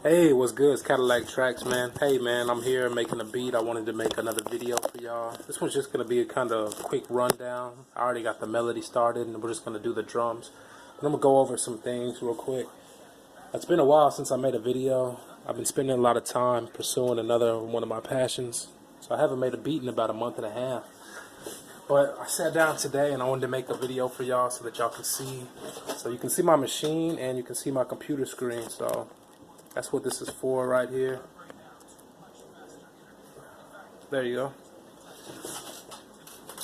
Hey, what's good? It's CADILLAKTRACKZ, man. Hey, man, I'm here making a beat. I wanted to make another video for y'all. This one's just going to be a kind of quick rundown. I already got the melody started, and we're just going to do the drums. And I'm going to go over some things real quick. It's been a while since I made a video. I've been spending a lot of time pursuing another one of my passions. So I haven't made a beat in about a month and a half. But I sat down today, and I wanted to make a video for y'all so that y'all can see. So you can see my machine, and you can see my computer screen. So that's what this is for right here. There you go.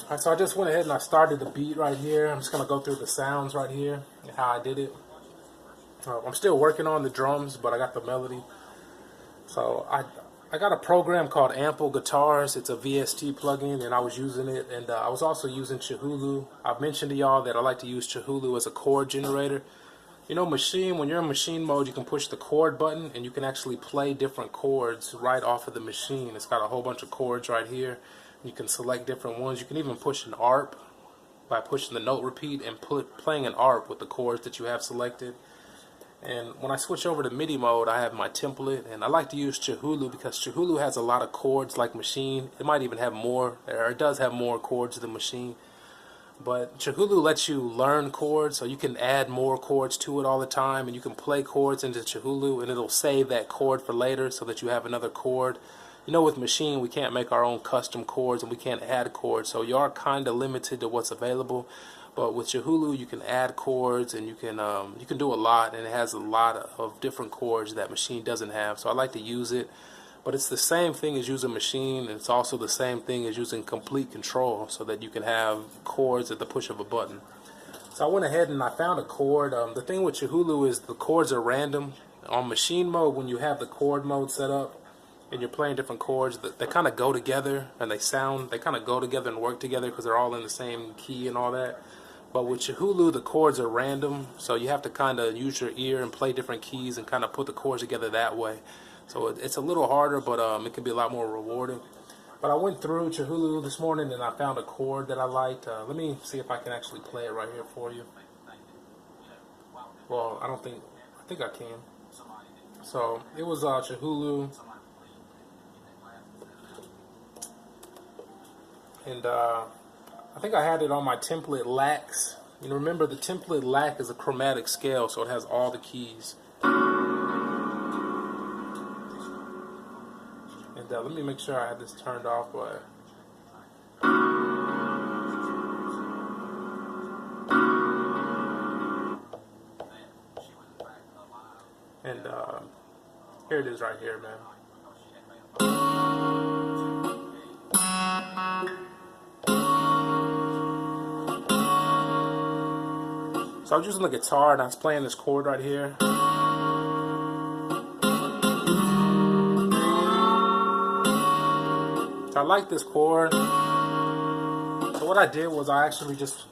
Alright, so I just went ahead and I started the beat right here. I'm just going to go through the sounds right here and how I did it. I'm still working on the drums, but I got the melody. So I got a program called Ample Guitars. It's a VST plugin, and I was using it. And I was also using Chihulu. I've mentioned to y'all that I like to use Chihulu as a chord generator. You know, Maschine, when you're in machine mode, you can push the chord button and you can actually play different chords right off of the machine. It's got a whole bunch of chords right here. You can select different ones. You can even push an ARP by pushing the note repeat and playing an ARP with the chords that you have selected. And when I switch over to MIDI mode, I have my template, and I like to use Chihulu because Chihulu has a lot of chords like Maschine. It might even have more, or it does have more chords than Maschine. But Chihulu lets you learn chords, so you can add more chords to it all the time, and you can play chords into Chihulu, and it'll save that chord for later so that you have another chord. You know, with Maschine, we can't make our own custom chords, and we can't add chords, so you are kind of limited to what's available. But with Chihulu, you can add chords, and you can do a lot, and it has a lot of different chords that Maschine doesn't have. So I like to use it. But it's the same thing as using Maschine, and it's also the same thing as using complete control so that you can have chords at the push of a button. So I went ahead and I found a chord. The thing with Chihulu is the chords are random. On Maschine mode, when you have the chord mode set up and you're playing different chords, they kind of go together and they kind of go together and work together because they're all in the same key and all that. But with Chihulu, the chords are random, so you have to kind of use your ear and play different keys and kind of put the chords together that way. So it's a little harder, but it can be a lot more rewarding. But I went through Chihulu this morning and I found a chord that I liked. Let me see if I can actually play it right here for you. Well, I think I can. So it was Chihulu. And I think I had it on my template LAX. You know, remember the template LAX is a chromatic scale, so it has all the keys. And let me make sure I have this turned off. But and here it is right here, man. So I was using the guitar and I was playing this chord right here. So I like this chord. So what I did was I actually just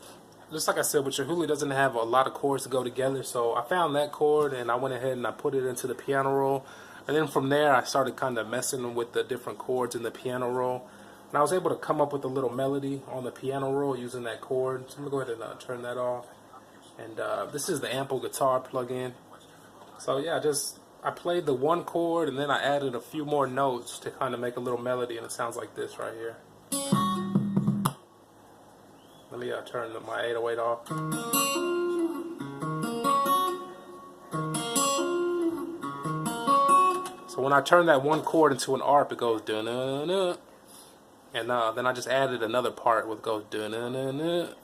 like I said, with Chihulu doesn't have a lot of chords to go together. So I found that chord and I went ahead and I put it into the piano roll. And then from there I started kind of messing with the different chords in the piano roll. And I was able to come up with a little melody on the piano roll using that chord. So I'm going to go ahead and turn that off. And this is the Ample Guitar plugin. So yeah, I played the one chord and then I added a few more notes to kind of make a little melody, and it sounds like this right here. Let me turn my 808 off. So when I turn that one chord into an ARP, it goes dun-dun-dun. And then I just added another part where it goes dun-dun-dun-dun,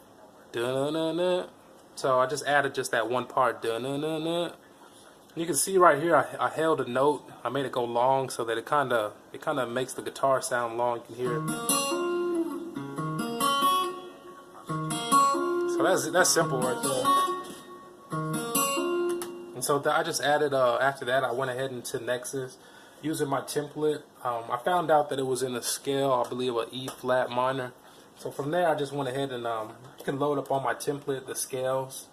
dun-dun-dun-dun. So I just added just that one part, dun-dun-dun-dun. You can see right here, I held a note. I made it go long so that it kind of makes the guitar sound long. You can hear it. So that's simple right there. And so I just added. After that, I went ahead into Nexus using my template. I found out that it was in a scale, I believe, an E flat minor. So from there, I just went ahead and you can load up on my template the scales,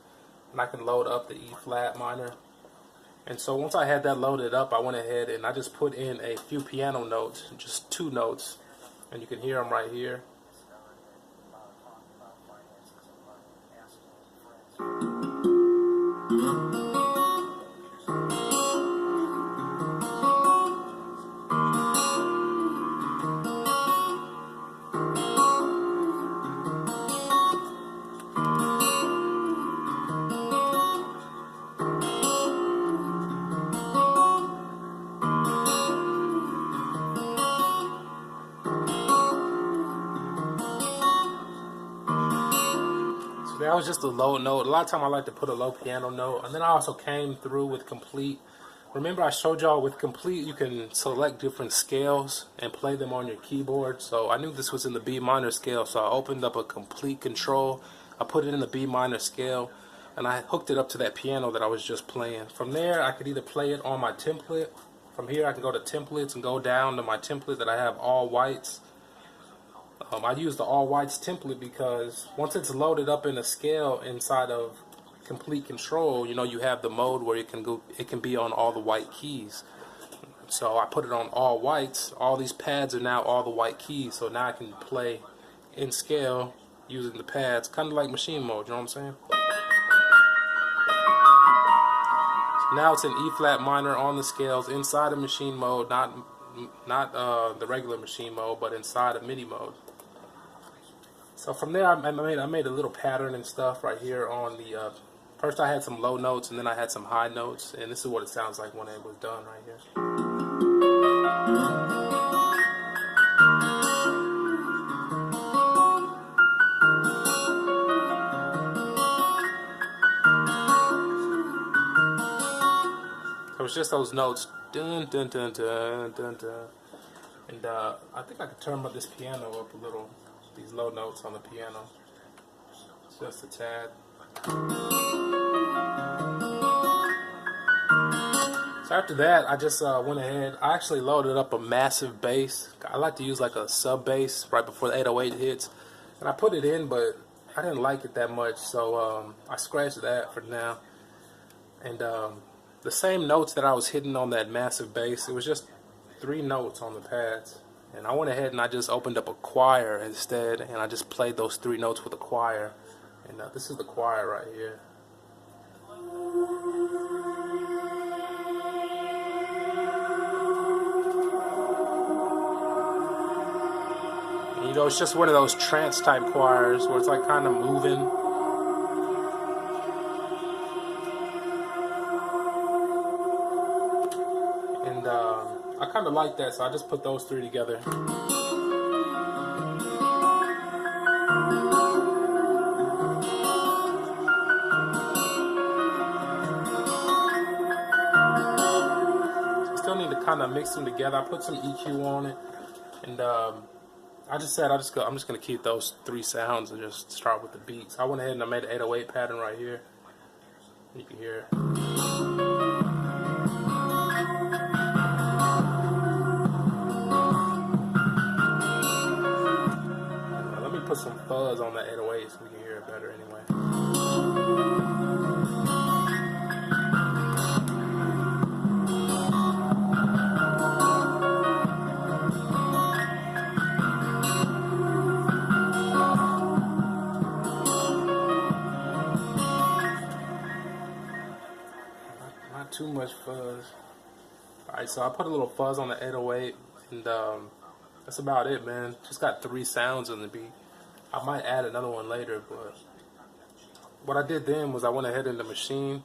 and I can load up the E flat minor. And so once I had that loaded up, I went ahead and I just put in a few piano notes, just 2 notes, and you can hear them right here. that was just a low note. A lot of time I like to put a low piano note. And then I also came through with Complete. Remember I showed y'all with Complete you can select different scales and play them on your keyboard. So I knew this was in the B minor scale, so I opened up a Complete control. I put it in the B minor scale, and I hooked it up to that piano that I was just playing. From there I could either play it on my template. From here I can go to templates and go down to my template that I have all whites. I use the all whites template because once it's loaded up in a scale inside of Complete Control, you know, you have the mode where it can be on all the white keys. So I put it on all whites. All these pads are now all the white keys, so now I can play in scale using the pads, kind of like machine mode, you know what I'm saying? So now it's in E flat minor on the scales inside of machine mode, not the regular machine mode, but inside of MIDI mode. So from there, I made a little pattern and stuff right here on the. First, I had some low notes, and then I had some high notes, and this is what it sounds like when it was done right here. So it's just those notes, dun dun dun dun dun dun, and I think I could turn this piano up a little. These low notes on the piano, just a tad. So after that, I just went ahead. I actually loaded up a massive bass. I like to use like a sub bass right before the 808 hits, and I put it in, but I didn't like it that much, so I scratched that for now. And the same notes that I was hitting on that massive bass, it was just 3 notes on the pads. And I went ahead and I just opened up a choir instead, and I just played those 3 notes with a choir. And this is the choir right here. And, you know, it's just one of those trance type choirs where it's like kind of moving. And I kind of like that, so I just put those 3 together. Still need to kind of mix them together. I put some EQ on it, and I just said I'm just gonna keep those 3 sounds and just start with the beats. I went ahead and I made an 808 pattern right here. You can hear it. Let me put some fuzz on that 808 so we can hear it better anyway. Too much fuzz. Alright, so I put a little fuzz on the 808, and that's about it, man. Just got 3 sounds on the beat. I might add another one later, but what I did then was I went ahead in the Maschine,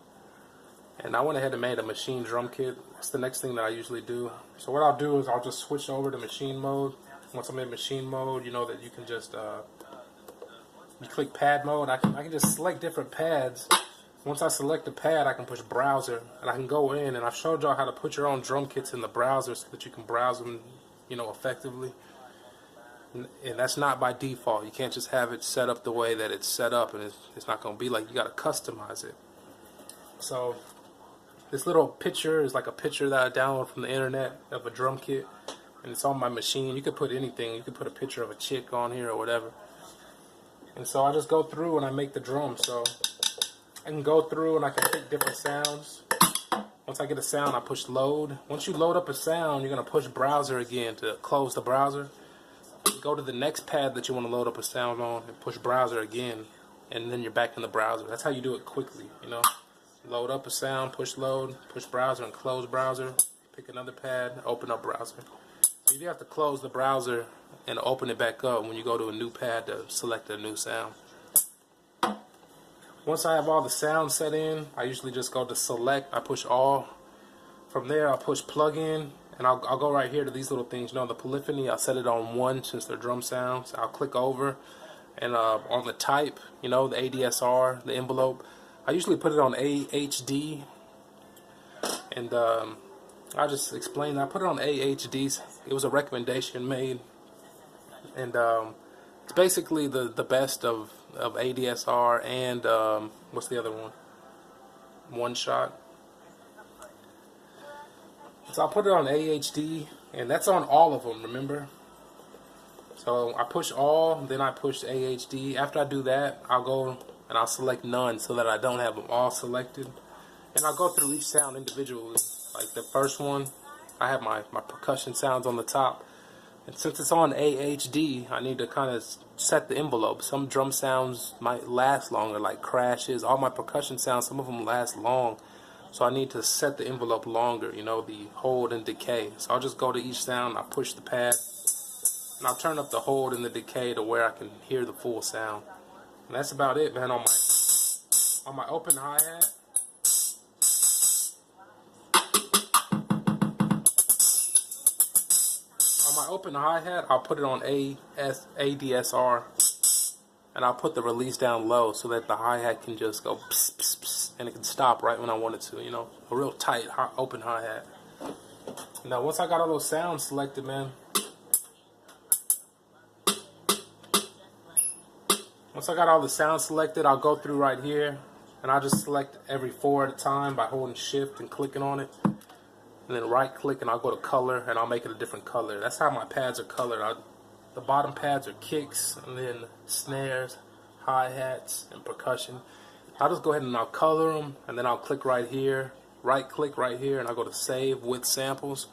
and I went ahead and made a Maschine drum kit. That's the next thing that I usually do. So what I'll do is I'll just switch over to machine mode. Once I'm in machine mode, you know that you can just you click pad mode. I can just select different pads. Once I select the pad, I can push browser, and I can go in, and I've showed y'all how to put your own drum kits in the browser so that you can browse them, you know, effectively. And that's not by default. You can't just have it set up the way that it's set up, and it's not going to be like. You got to customize it. So this little picture is like a picture that I downloaded from the internet of a drum kit, and it's on my Maschine. You could put anything. You could put a picture of a chick on here or whatever. And so I just go through and I make the drum. So I can go through and I can pick different sounds. Once I get a sound, I push load. Once you load up a sound, you're going to push browser again to close the browser. Go to the next pad that you want to load up a sound on and push browser again, and then you're back in the browser. That's how you do it quickly, you know. Load up a sound, push load, push browser, and close browser. Pick another pad, open up browser. So you have to close the browser and open it back up when you go to a new pad to select a new sound. Once I have all the sounds set in, I usually just go to select. I push all. From there, I'll push plug in, and I'll go right here to these little things. You know, the polyphony, I'll set it on 1 since they're drum sounds. I'll click over, And on the type, you know, the ADSR, the envelope, I usually put it on AHD. And I just explained, I put it on AHD. It was a recommendation made. And it's basically the best of ADSR and what's the other one? One shot. So I put it on AHD, and that's on all of them, remember? So I push all, then I push AHD. After I do that, I'll go and I'll select none so that I don't have them all selected. And I'll go through each sound individually. Like the first one, I have my percussion sounds on the top. And since it's on AHD, I need to kind of set the envelope. Some drum sounds might last longer, like crashes. All my percussion sounds, some of them last long. So I need to set the envelope longer, you know, the hold and decay. So I'll just go to each sound, I'll push the pad, and I'll turn up the hold and the decay to where I can hear the full sound. And that's about it, man. On my open hi-hat, I'll put it on ADSR, and I'll put the release down low so that the hi-hat can just go pss, pss, pss, and it can stop right when I want it to, you know, a real tight open hi-hat. Now once I got all those sounds selected, man, once I got all the sounds selected, I'll go through right here, and I'll just select every 4 at a time by holding shift and clicking on it. And then right click and I'll go to color and I'll make it a different color. That's how my pads are colored. The bottom pads are kicks, and then snares, hi-hats, and percussion. I'll just go ahead and I'll color them, and then I'll click right here, right click right here, and I'll go to save with samples.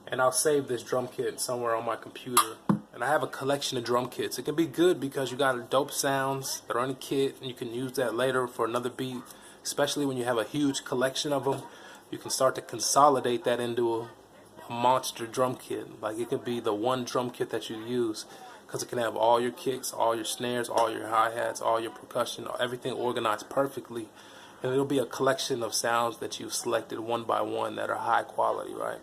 And I'll save this drum kit somewhere on my computer. And I have a collection of drum kits. It can be good because you got dope sounds that are on a kit, and you can use that later for another beat, especially when you have a huge collection of them. You can start to consolidate that into a monster drum kit. Like it could be the one drum kit that you use, because it can have all your kicks, all your snares, all your hi-hats, all your percussion, everything organized perfectly. And it'll be a collection of sounds that you've selected one by one that are high quality, right?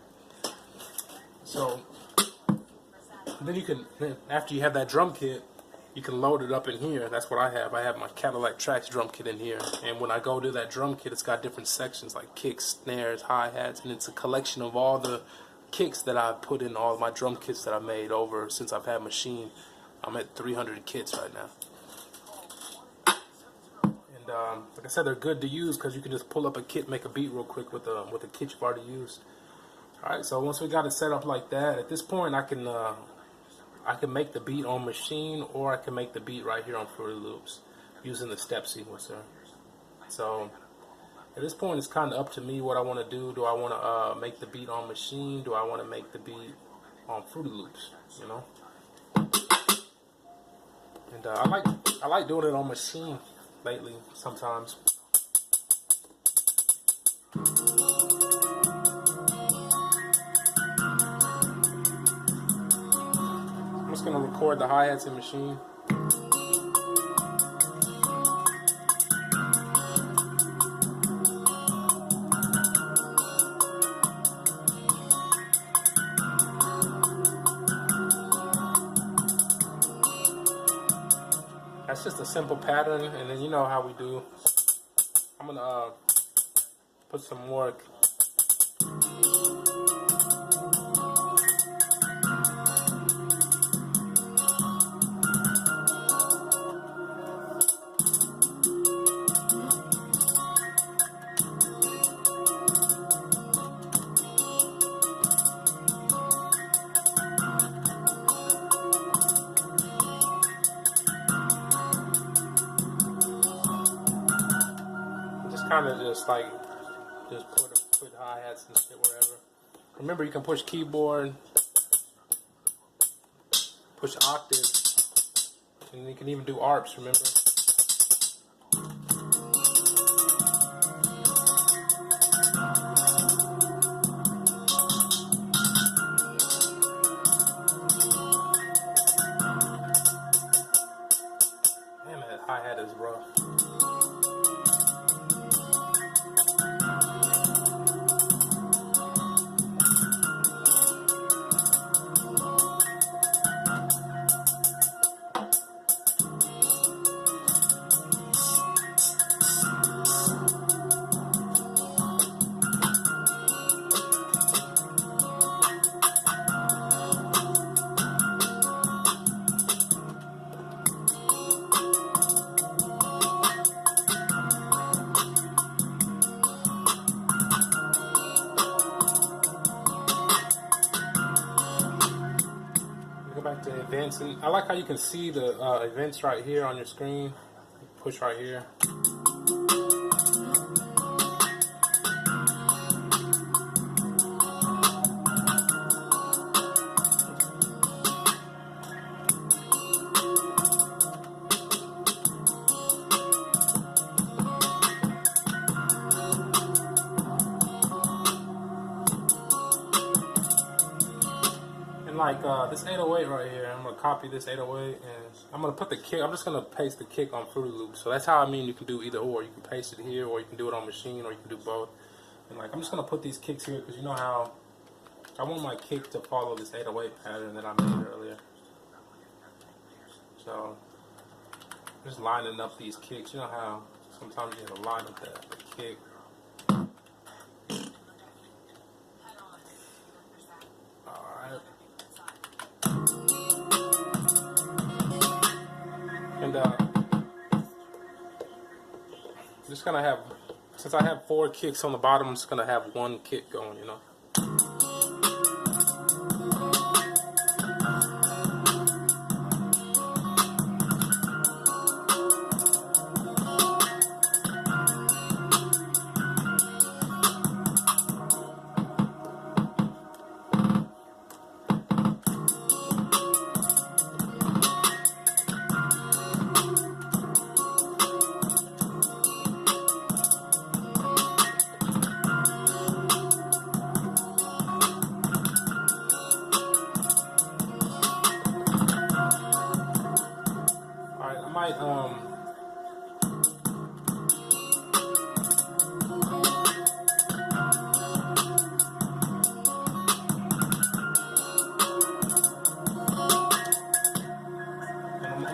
So then you can, after you have that drum kit, you can load it up in here. That's what I have. I have my CADILLAKTRACKZ drum kit in here. And when I go to that drum kit, it's got different sections like kicks, snares, hi-hats, and it's a collection of all the kicks that I've put in all my drum kits that I've made over since I've had Maschine. I'm at 300 kits right now. And like I said, they're good to use because you can just pull up a kit, make a beat real quick with a kit you've already used. Alright, so once we got it set up like that, at this point I can make the beat on Maschine, or I can make the beat right here on Fruity Loops using the step sequencer. So at this point it's kind of up to me what I want to do. Do I want to make the beat on Maschine? Do I want to make the beat on Fruity Loops? You know. And I like doing it on Maschine lately sometimes. I'm just gonna record the hi-hats in Maschine. That's just a simple pattern, and then you know how we do. I'm gonna put some more. Kind of just like put hi-hats and shit wherever. Remember, you can push keyboard, push octave, and you can even do arps. Remember. Damn, that hi-hat is rough. events, and I like how you can see the events right here on your screen. Push right here. Like this 808 right here, I'm gonna copy this 808 and I'm gonna put the kick. I'm just gonna paste the kick on Fruity Loops. So that's how I mean you can do either or. You can paste it here, or you can do it on Maschine, or you can do both. And like I'm just gonna put these kicks here because you know how I want my kick to follow this 808 pattern that I made earlier. So just lining up these kicks. You know how sometimes you have to line up the kick. And just gonna have, since I have 4 kicks on the bottom, I'm just gonna have 1 kick going, you know.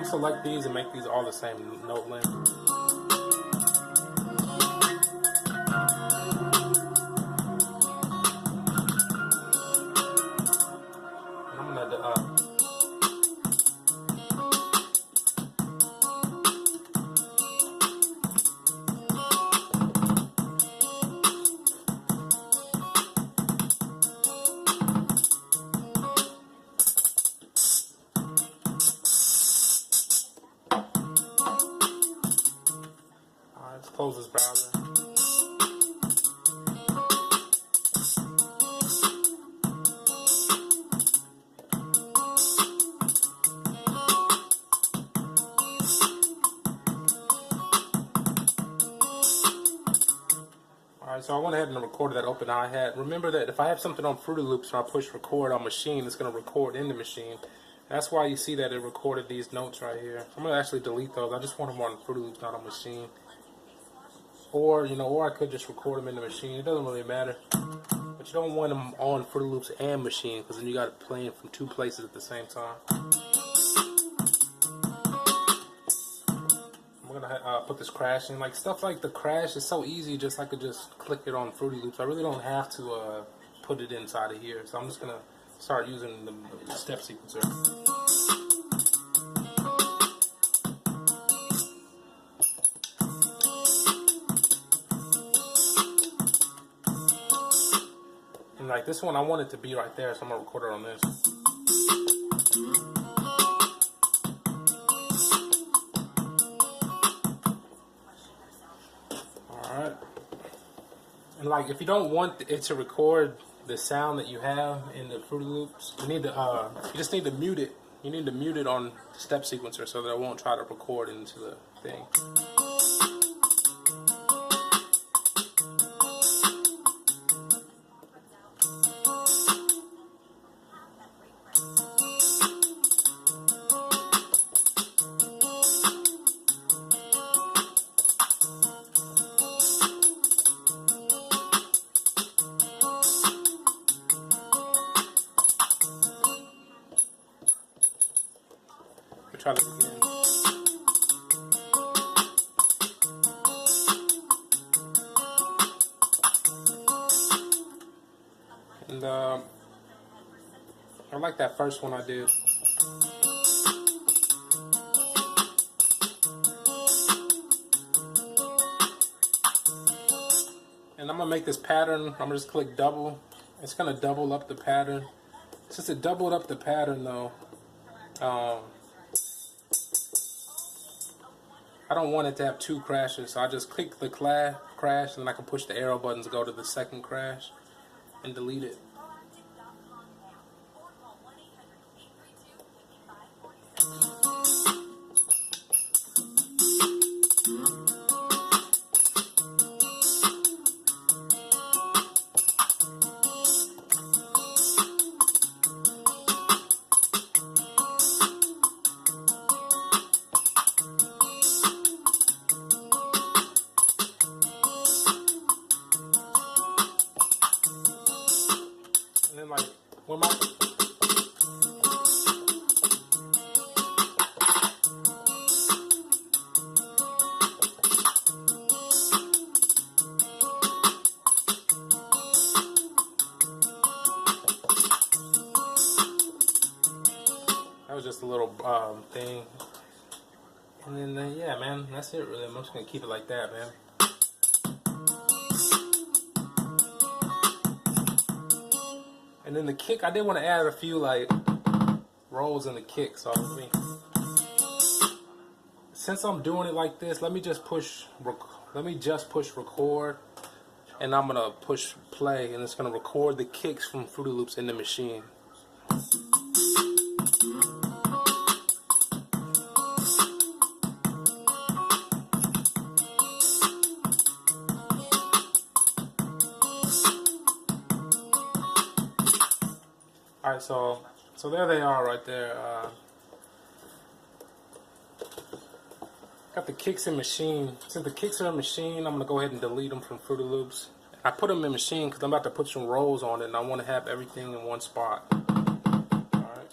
Select these and make these all the same note length. And I'm gonna let's close this browser. Alright, so I went ahead and recorded that open hi-hat. Remember that if I have something on Fruity Loops and I push record on Maschine, it's going to record in the Maschine. That's why you see that it recorded these notes right here. I'm going to actually delete those. I just want them on Fruity Loops, not on Maschine. Or, you know, or I could just record them in the Maschine. It doesn't really matter. But you don't want them on Fruity Loops and Maschine, because then you got it playing from 2 places at the same time. I'm going to put this crash in. Like, stuff like the crash is so easy, just I could just click it on Fruity Loops. I really don't have to put it inside of here. So I'm just going to start using the step sequencer. And like this one, I want it to be right there, so I'm gonna record it on this. Alright. And like if you don't want it to record the sound that you have in the Fruity Loops, you need to you just need to mute it. You need to mute it on the step sequencer so that it won't try to record into the thing. Try this again. And I like that first one I did. And I'm gonna make this pattern. I'm gonna just click double. It's gonna double up the pattern. Since it doubled up the pattern though, I don't want it to have two crashes, so I just click the crash, and then I can push the arrow buttons to go to the second crash and delete it. And then like when my that was just a little thing. And then yeah, man, that's it really. I'm just gonna keep it like that, man. And then the kick, I did want to add a few like rolls in the kick. So since I'm doing it like this, let me just push record, and I'm gonna push play, and it's gonna record the kicks from Fruity Loops in the machine. Alright, so there they are right there. Got the kicks in machine. Since the kicks are in machine, I'm going to go ahead and delete them from Fruity Loops. I put them in machine because I'm about to put some rolls on it, and I want to have everything in one spot. Alright.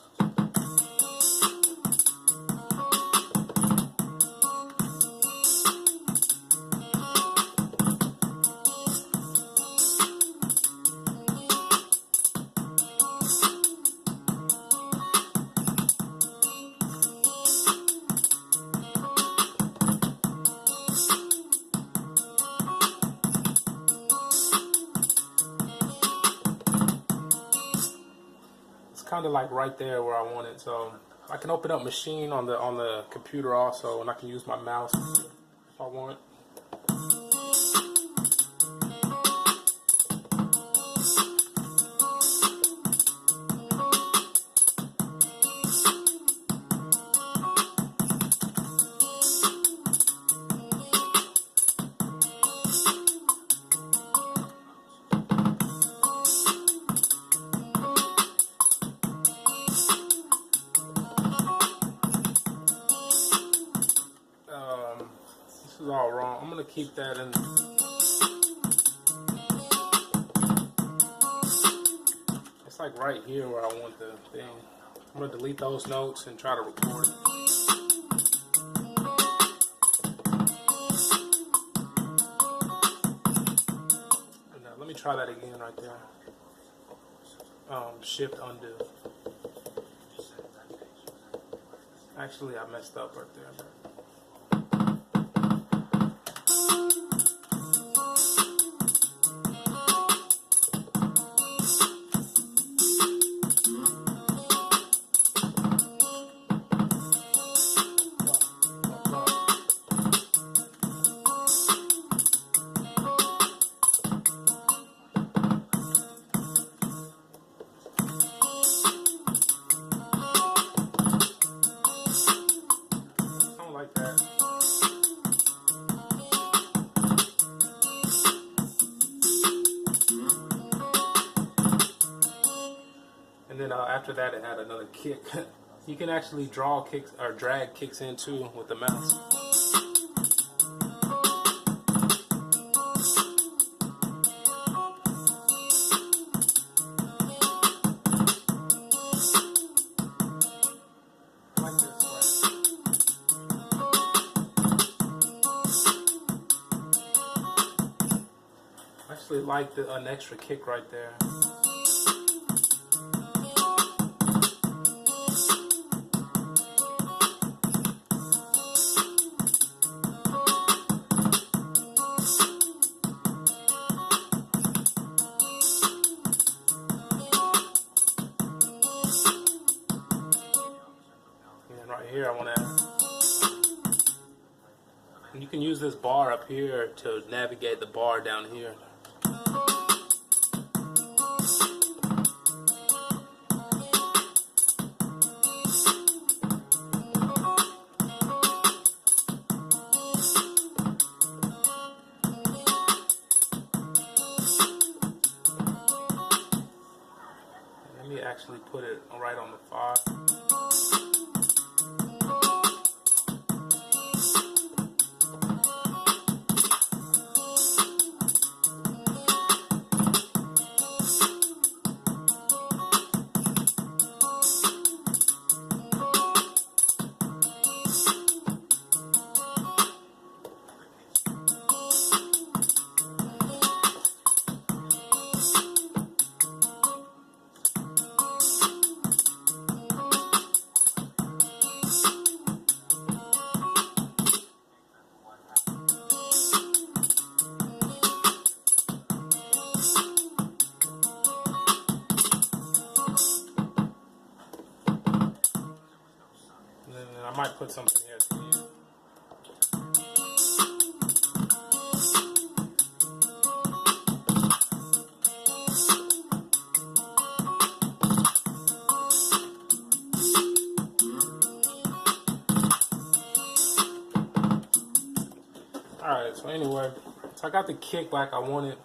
Kind of like right there where I want it, so I can open up machine on the computer also, and I can use my mouse if I want. This is all wrong. I'm gonna keep that in. It's like right here where I want the thing. I'm gonna delete those notes and try to record it. And, let me try that again right there. Shift undo. Actually, I messed up right there. Like that. And then after that, it had another kick. You can actually draw kicks or drag kicks in too with the mouse. I actually like an extra kick right there. here I want to add. And you can use this bar up here to navigate the bar down here. Let me actually put it right on the 5. I might put something here for you. Alright, so anyway, so I got the kick like I wanted.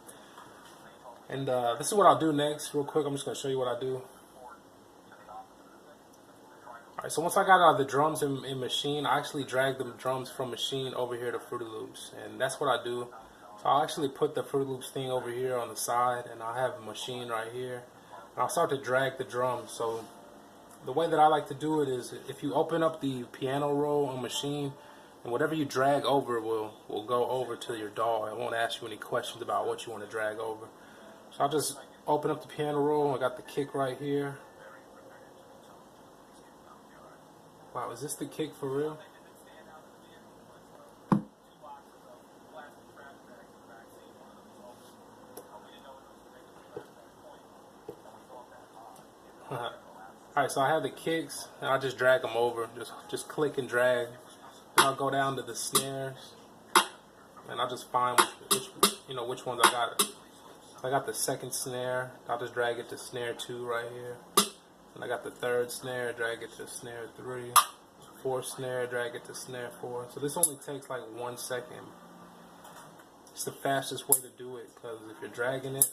And this is what I'll do next, real quick. I'm just going to show you what I do. Alright, so once I got out of the drums in Maschine, I actually drag the drums from Maschine over here to Fruity Loops. And that's what I do. So I'll actually put the Fruity Loops thing over here on the side, and I'll have Maschine right here. And I'll start to drag the drums. So the way that I like to do it is, if you open up the piano roll on Maschine, and whatever you drag over will go over to your DAW. It won't ask you any questions about what you want to drag over. So I'll just open up the piano roll. I got the kick right here. Wow, is this the kick for real? Alright, so I have the kicks, and I'll just drag them over. Just click and drag. Then I'll go down to the snares, and I'll just find which ones I got. So I got the second snare. I'll just drag it to snare 2 right here. And I got the third snare, drag it to snare 3. Fourth snare, drag it to snare 4. So this only takes like 1 second. It's the fastest way to do it, because if you're dragging it,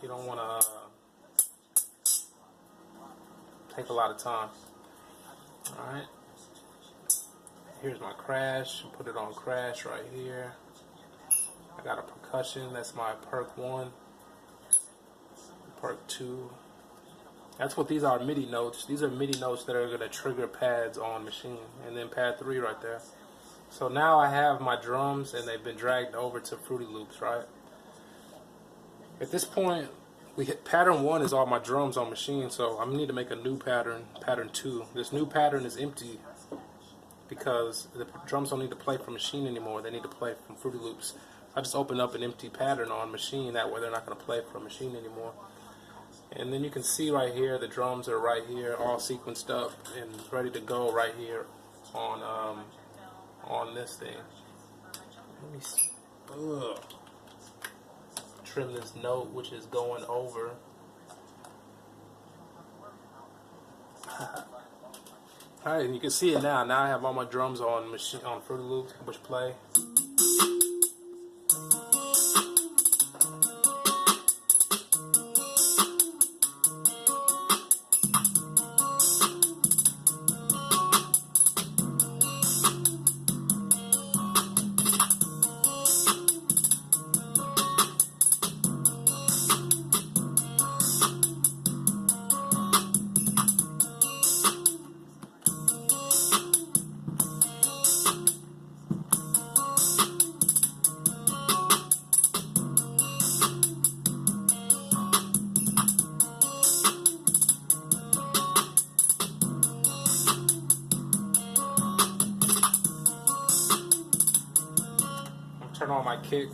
you don't want to take a lot of time. Alright. Here's my crash. Put it on crash right here. I got a percussion. That's my perk 1. Perk 2. That's what these are, MIDI notes. These are MIDI notes that are going to trigger pads on Maschine. And then pad 3 right there. So now I have my drums, and they've been dragged over to Fruity Loops, right? At this point, we hit pattern 1 is all my drums on Maschine, so I'm going to need to make a new pattern, pattern 2. This new pattern is empty because the drums don't need to play from Maschine anymore. They need to play from Fruity Loops. I just open up an empty pattern on Maschine. That way they're not going to play from Maschine anymore. And then you can see right here, the drums are right here, all sequenced up and ready to go right here on this thing. Let me see. Ugh. Trim this note, which is going over. Alright, and you can see it now. Now I have all my drums on Fruity Loops, push play. Turn on my kick.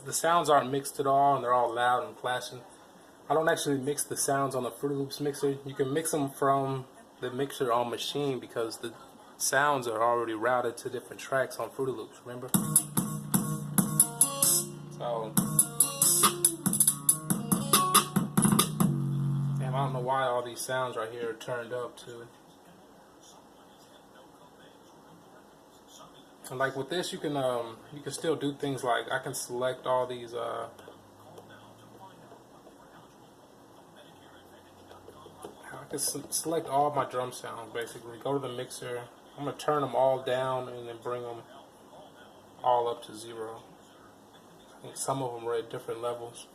the sounds aren't mixed at all and they're all loud and clashing. I don't actually mix the sounds on the Fruity Loops mixer. You can mix them from the mixer on Maschine because the sounds are already routed to different tracks on Fruity Loops, remember? So, damn, I don't know why all these sounds right here are turned up too. And like with this, you can still do things like I can select all these I can select all my drum sounds basically. Go to the mixer. I'm gonna turn them all down and then bring them all up to 0. I think some of them are at different levels.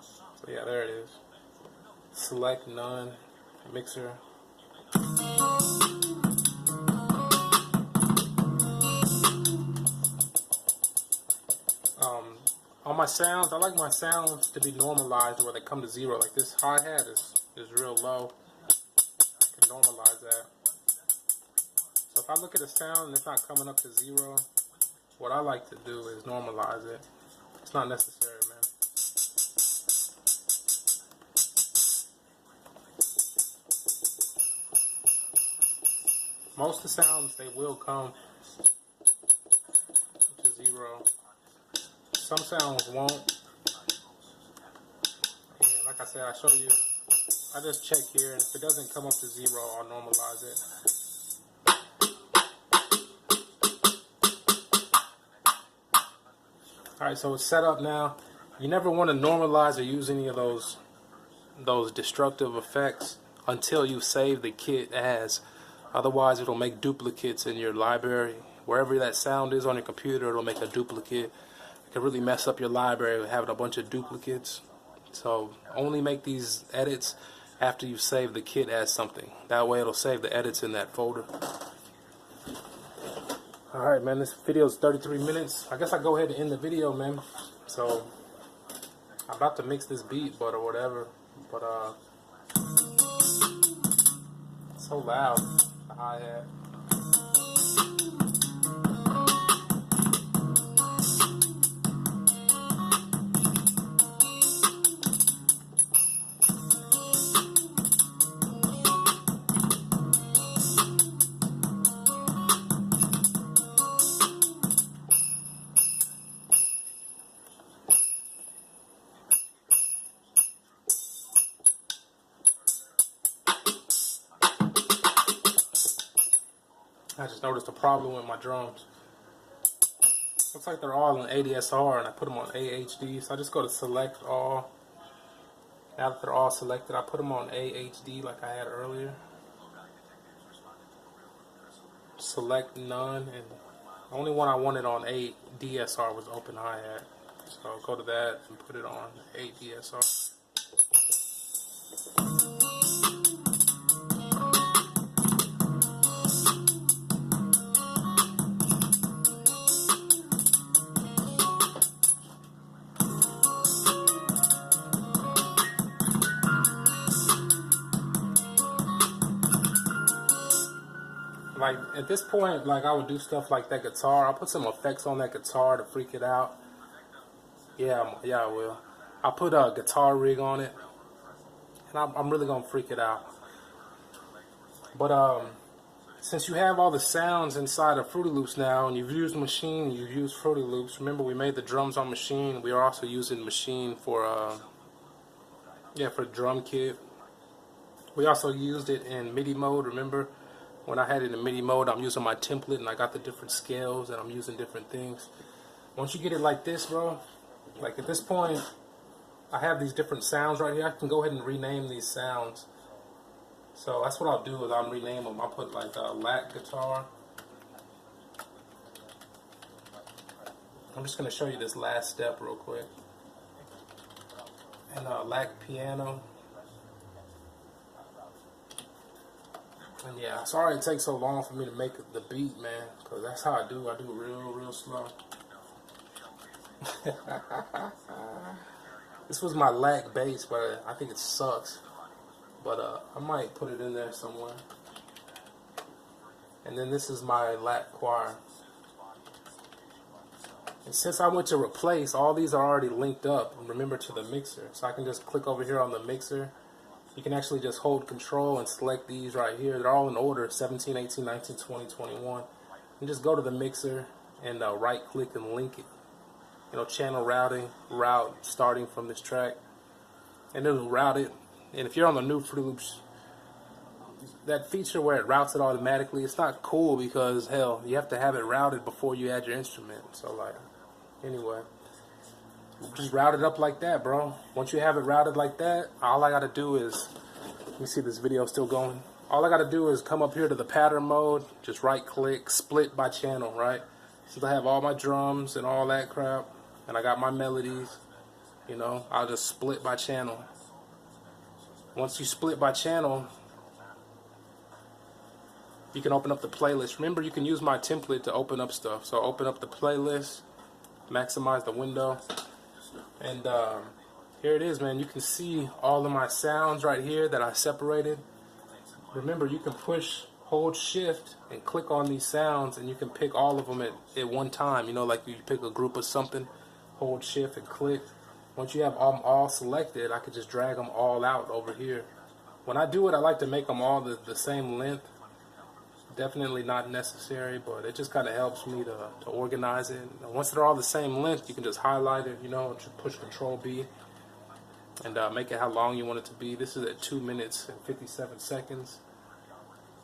So yeah, there it is. Select none, mixer. On my sounds, I like my sounds to be normalized where they come to 0. Like this hi-hat is real low. I can normalize that. So if I look at a sound and it's not coming up to 0, what I like to do is normalize it. It's not necessary, man. Most of the sounds, they will come to 0. Some sounds won't. And like I said, I show you, I just check here, and if it doesn't come up to 0, I'll normalize it. Alright, so it's set up now. You never want to normalize or use any of those destructive effects until you save the kit as. Otherwise, it'll make duplicates in your library. Wherever that sound is on your computer, it'll make a duplicate. It can really mess up your library with having a bunch of duplicates. So only make these edits after you save the kit as something. That way it'll save the edits in that folder. Alright, man, this video is 33 minutes. I guess I go ahead and end the video, man. So I'm about to mix this beat, or whatever. But it's so loud, the hi-hat. I just noticed a problem with my drums. Looks like they're all in ADSR and I put them on AHD. So I just go to select all. Now that they're all selected, I put them on AHD like I had earlier. Select none, and the only one I wanted on ADSR was open hi-hat. So I'll go to that and put it on ADSR. Like, at this point, like, I would do stuff like that guitar. I'll put some effects on that guitar to freak it out. Yeah, I will. I'll put a guitar rig on it. And I'm really going to freak it out. But, since you have all the sounds inside of Fruity Loops now, and you've used Maschine, you've used Fruity Loops. Remember, we made the drums on Maschine. We are also using Maschine for drum kit. We also used it in MIDI mode, remember? When I had it in MIDI mode, I'm using my template and I got the different scales and I'm using different things. Once you get it like this, bro, like at this point, I have these different sounds right here. I can go ahead and rename these sounds. So that's what I'll do is I'll rename them. I'll put like a LAC guitar. I'm just going to show you this last step real quick. And LAC piano. And yeah, sorry it takes so long for me to make the beat, man, because that's how I do it real slow. This was my LAC bass, but I think it sucks. But I might put it in there somewhere. And then this is my LAC choir. since I went to replace, all these are already linked up, remember, to the mixer. So I can just click over here on the mixer. You can actually just hold control and select these right here. They're all in order, 17, 18, 19, 20, 21. And just go to the mixer and right click and link it. You know, channel routing, route starting from this track. And it'll route it. And if you're on the new Fruity Loops, that feature where it routes it automatically, it's not cool because, hell, you have to have it routed before you add your instrument. So, like, anyway, just route it up like that, bro. Once you have it routed like that, all I gotta do is, let me see if this video is still going. All I gotta do is come up here to the pattern mode, just right click, split by channel, right? Since I have all my drums and all that crap, and I got my melodies, you know, I'll just split by channel. Once you split by channel, you can open up the playlist. Remember, you can use my template to open up stuff. So open up the playlist, maximize the window, and here it is, man. You can see all of my sounds right here that I separated. Remember, you can hold shift and click on these sounds, and you can pick all of them at one time. You know, like you pick a group of something, hold shift and click. Once you have them all selected, I could just drag them all out over here. When I do it, I like to make them all the same length. Definitely not necessary, but it just kind of helps me to organize it. And once they're all the same length, you can just highlight it, you know, just push Control B and make it how long you want it to be. This is at 2 minutes and 57 seconds.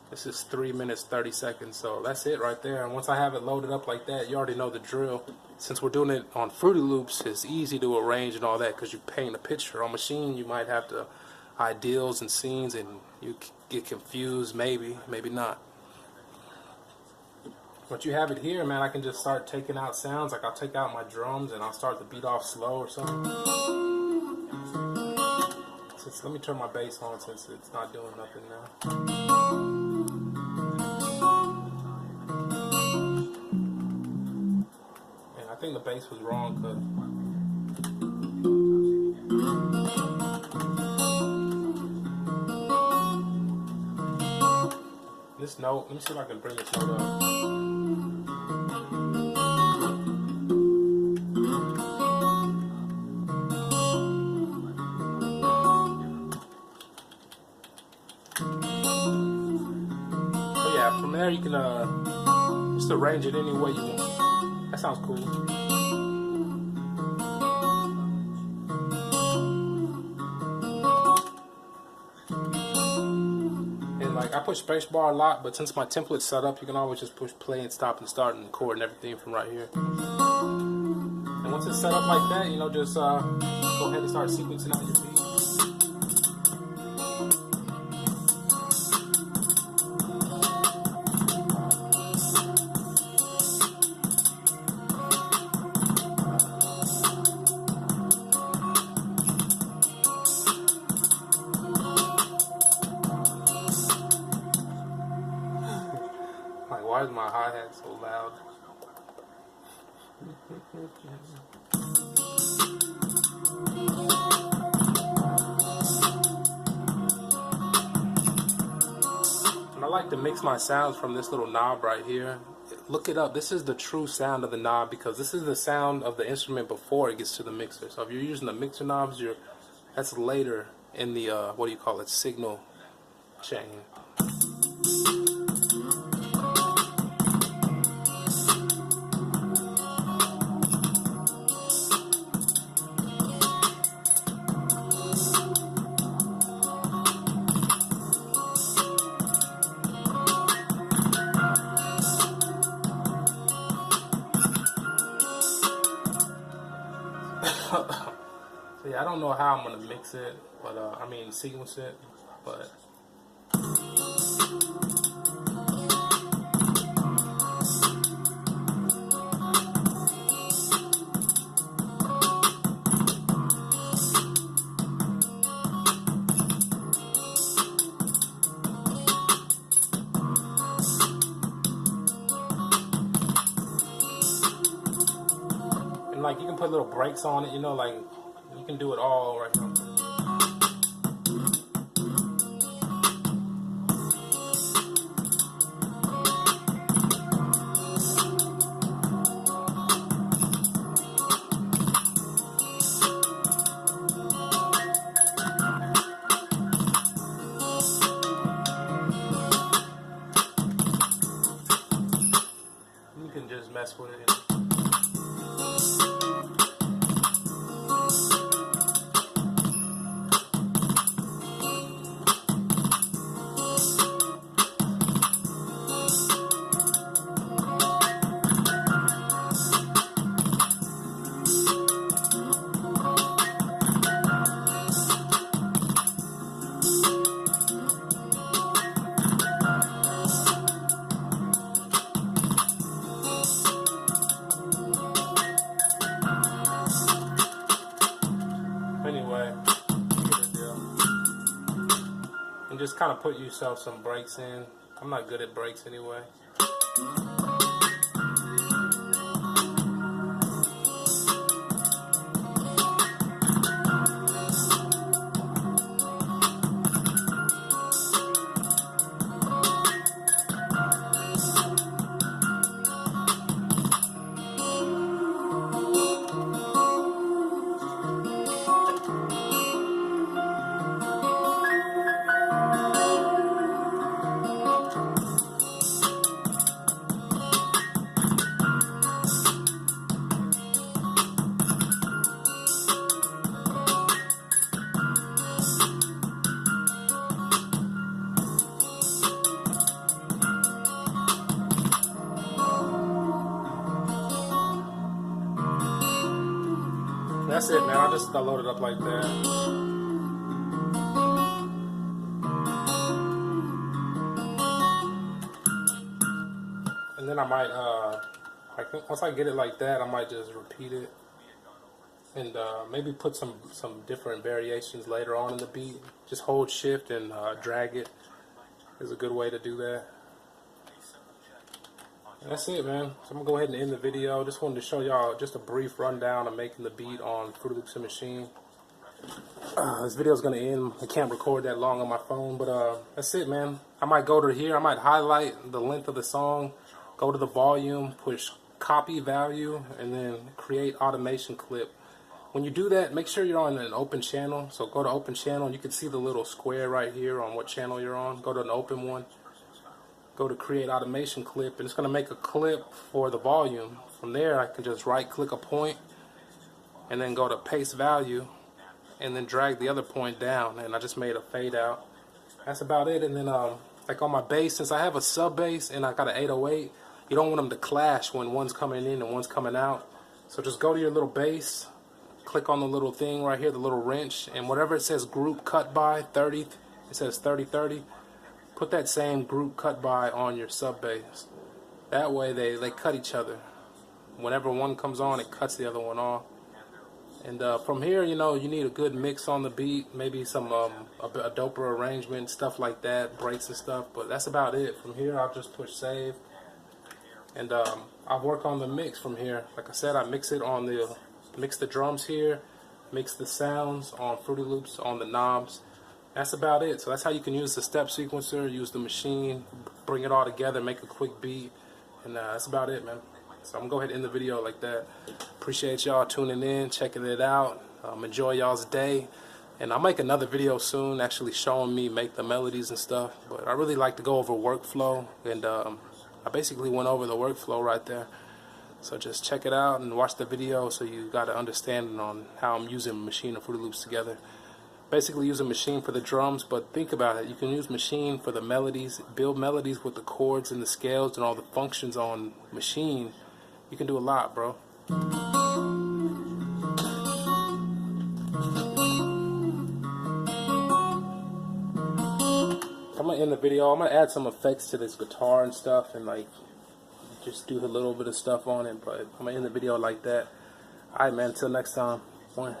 This is 3 minutes 30 seconds. So that's it right there. And once I have it loaded up like that, you already know the drill. Since we're doing it on Fruity Loops, it's easy to arrange and all that because you paint a picture. On Maschine, you might have to ideals and scenes, and you get confused, maybe not. But you have it here, man. I can just start taking out sounds. Like I'll take out my drums and I'll start the beat off slow or something. Let me turn my bass on since it's not doing nothing now. And I think the bass was wrong because this note, let me see if I can bring this note up. So yeah, from there you can just arrange it any way you want. That sounds cool. I push spacebar a lot, but since my template's set up, you can always just push play and stop and start and record and everything from right here. And once it's set up like that, you know, just go ahead and start sequencing out your beat. Why is my hi-hat so loud? And I like to mix my sounds from this little knob right here. Look it up. This is the true sound of the knob because this is the sound of the instrument before it gets to the mixer. So if you're using the mixer knobs, that's later in the what do you call it, signal chain. So yeah, I don't know how I'm gonna mix it, but I mean sequence it, but and like you can put little breaks on it, you know, like you can do it all right now. mess with it. Anyway, you get the deal. And just kind of put yourself some breaks in. I'm not good at breaks anyway. That's it, man. I just load it up like that. And then I might, once I get it like that, I might just repeat it. And maybe put some different variations later on in the beat. Just hold shift and drag it is a good way to do that. And that's it, man. So I'm going to go ahead and end the video. Just wanted to show y'all just a brief rundown of making the beat on Fruity Loops and Maschine. This video is going to end. I can't record that long on my phone, but that's it, man. I might go to here. I might highlight the length of the song, go to the volume, push copy value, and then create automation clip. When you do that, make sure you're on an open channel. So go to open channel. You can see the little square right here on what channel you're on. Go to an open one. Go to create automation clip, and it's going to make a clip for the volume. From there, I can just right click a point and then go to paste value and then drag the other point down, and I just made a fade out. That's about it. And then like on my bass, since I have a sub bass and I got an 808, you don't want them to clash when one's coming in and one's coming out. So just go to your little bass, click on the little thing right here, the little wrench, and whatever it says group cut by 30, it says 30-30. Put that same group cut by on your sub bass. That way they cut each other. Whenever one comes on, it cuts the other one off. And from here, you know, you need a good mix on the beat, maybe some a doper arrangement, stuff like that, breaks and stuff. But that's about it. From here, I'll just push save, and I'll work on the mix from here. Like I said, I mix the drums here, mix the sounds on Fruity Loops on the knobs. That's about it. So that's how you can use the step sequencer, use the Maschine, bring it all together, make a quick beat, and that's about it, man. So I'm gonna go ahead and end the video like that. Appreciate y'all tuning in, checking it out. Enjoy y'all's day, and I'll make another video soon, actually showing me make the melodies and stuff. But I really like to go over workflow, and I basically went over the workflow right there. So just check it out and watch the video, so you got an understanding on how I'm using Maschine and Fruity Loops together. Basically use a Maschine for the drums, but think about it. You can use Maschine for the melodies, build melodies with the chords and the scales and all the functions on Maschine. You can do a lot, bro. I'm gonna end the video. I'm gonna add some effects to this guitar and stuff, and like just do a little bit of stuff on it. But I'm gonna end the video like that. Alright, man. Until next time. One.